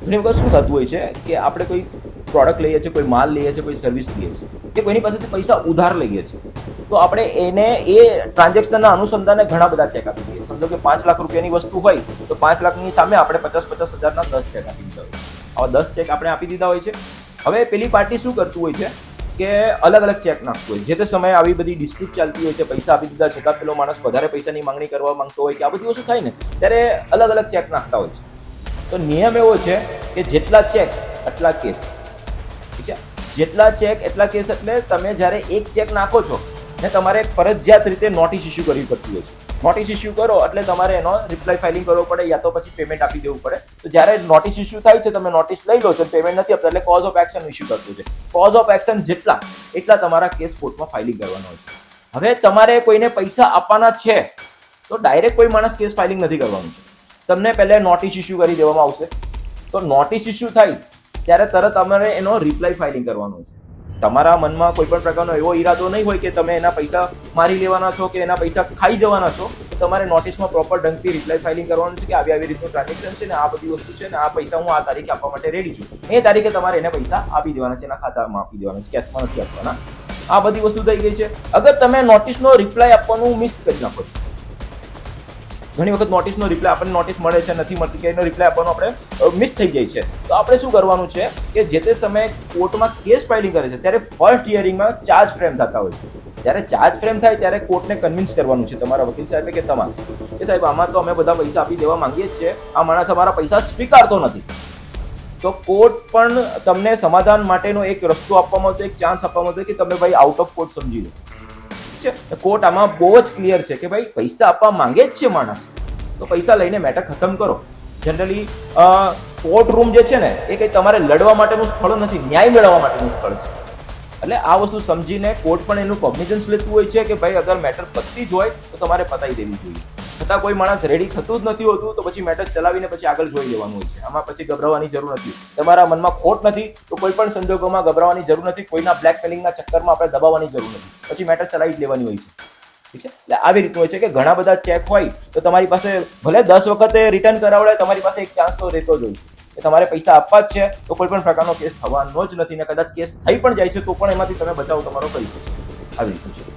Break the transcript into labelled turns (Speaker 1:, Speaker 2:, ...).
Speaker 1: ઘણી વખત શું થતું હોય છે કે આપણે કોઈ પ્રોડક્ટ લઈએ છીએ, કોઈ માલ લઈએ છીએ, કોઈ સર્વિસ લઈએ છીએ કે કોઈની પાસેથી પૈસા ઉધાર લઈએ છીએ, તો આપણે એને એ ટ્રાન્ઝેક્શનના અનુસંધાને ઘણા બધા ચેક આપી દઈએ. સમજો કે 5 લાખ રૂપિયાની વસ્તુ હોય તો 5 લાખની સામે આપણે 50,000 10 ચેક આપી દીધા હોય. આવા 10 ચેક આપણે આપી દીધા હોય છે. હવે પેલી પાર્ટી શું કરતું હોય છે કે અલગ અલગ ચેક નાખતું હોય. જે તે સમયે આવી બધી ડિસ્પ્યુટ ચાલતી હોય છે, પૈસા આપી દીધા છતાં પેલો માણસ વધારે પૈસાની માંગણી કરવા માંગતો હોય કે આ બધી વસ્તુ થાય ને, ત્યારે અલગ અલગ ચેક નાખતા હોય છે. તો નિયમ એવો છે કે જેટલા ચેક એટલા કેસ. ઠીક છે? જેટલા ચેક એટલા કેસ એટલે તમે જ્યારે એક ચેક નાખો છો ને તમારે ફરજિયાત રીતે નોટિસ ઇસ્યુ કરવી પડતી હોય છે. નોટિસ ઇસ્યુ કરો એટલે તમારે એનો રિપ્લાય ફાઇલિંગ કરવો પડે યા તો પછી પેમેન્ટ આપી દેવું પડે. તો જ્યારે નોટિસ ઇસ્યુ થાય છે, તમે નોટિસ લઈ લો છો, પેમેન્ટ નથી આપતા, એટલે કોઝ ઓફ એક્શન ઇસ્યુ કરતું છે. કોઝ ઓફ એક્શન જેટલા એટલા તમારા કેસ કોર્ટમાં ફાઇલિંગ કરવાનો હોય છે. હવે તમારે કોઈને પૈસા આપવાના છે તો ડાયરેક્ટ કોઈ માણસ કેસ ફાઇલિંગ નથી કરવાનું છે. તમને પહેલા નોટિસ ઇસ્યુ કરી દેવામાં આવશે. તો નોટિસ ઇસ્યુ થાય ત્યારે તરત તમારે એનો રિપ્લાય ફાઇલિંગ કરવાનો છે. તમારા મનમાં કોઈ પણ પ્રકારનો એવો ઈરાદો નહીં હોય કે તમે એના પૈસા મારી લેવાના છો કે એના પૈસા ખાઈ જવાના છો. તો તમારે નોટિસમાં પ્રોપર ઢંગથી રિપ્લાય ફાઇલિંગ કરવાનું છે કે આવી રીતનું ટ્રાન્ઝેક્શન છે ને આ બધી વસ્તુ છે ને આ પૈસા હું આ તારીખે આપવા માટે રેડી છું. એ તારીખે તમારે એને પૈસા આપી દેવાના છે, એના ખાતામાં આપી દેવાના છે, કેશમાં નથી આપવાના. આ બધી વસ્તુ થઈ ગઈ છે. અગર તમે નોટિસનો રિપ્લાય આપવાનું મિસ કરી નાખો છો, ઘણી વખત નોટિસનો રિપ્લાય આપણને નોટિસ મળે છે, નથી મળતી કે એનો રિપ્લાય આપવાનો આપણે મિસ થઈ જાય છે, તો આપણે શું કરવાનું છે કે જે તે સમયે કોર્ટમાં કેસ ફાઇલિંગ કરે છે ત્યારે ફર્સ્ટ હિયરિંગમાં ચાર્જ ફ્રેમ થતા હોય છે. જ્યારે ચાર્જ ફ્રેમ થાય ત્યારે કોર્ટને કન્વિન્સ કરવાનું છે, તમારા વકીલ સાહેબે કે તમારે કે સાહેબ આમાં તો અમે બધા પૈસા આપી દેવા માંગીએ જ છીએ, આ માણસ અમારા પૈસા સ્વીકારતો નથી. તો કોર્ટ પણ તમને સમાધાન માટેનો એક રસ્તો આપવામાં આવતો, એક ચાન્સ આપવામાં આવતો કે તમે ભાઈ આઉટ ઓફ કોર્ટ સમજી લો. કોર્ટ આમાં બહુ જ ક્લિયર છે કે ભાઈ પૈસા આપવા માંગે જ છે માણસ, તો પૈસા લઈને મેટર ખતમ કરો. જનરલી કોર્ટ રૂમ જે છે ને એ કંઈ તમારે લડવા માટેનું સ્થળ નથી, ન્યાય મેળવવા માટેનું સ્થળ છે. એટલે આ વસ્તુ સમજીને કોર્ટ પણ એનું કોગ્નિઝન્સ લેતું હોય છે કે ભાઈ અગર મેટર પતતી જ હોય તો તમારે પતાવી દેવી જોઈએ. છતાં કોઈ માણસ રેડી થતું જ નથી હોતું તો પછી મેટર ચલાવીને પછી આગળ જોઈ લેવાનું હોય છે. આમાં પછી ગભરાવાની જરૂર નથી. તમારા મનમાં ખોટ નથી તો કોઈ પણ સંજોગોમાં ગભરાવાની જરૂર નથી. કોઈના બ્લેકમેલિંગના ચક્કરમાં આપણે દબાવવાની જરૂર નથી. પછી મેટર ચલાવી જ લેવાની હોય છે. ઠીક છે? એટલે આવી રીતનું હોય છે કે ઘણા બધા ચેક હોય તો તમારી પાસે ભલે 10 વખતે રિટર્ન કરાવડે, તમારી પાસે એક ચાન્સ તો રહેતો જ હોય કે તમારે પૈસા આપવા જ છે, તો કોઈ પણ પ્રકારનો કેસ થવાનો જ નથી. ને કદાચ કેસ થઈ પણ જાય છે તો પણ એમાંથી તમે બચાવ તમારો કરી શકશો. આવી રીતનું છે.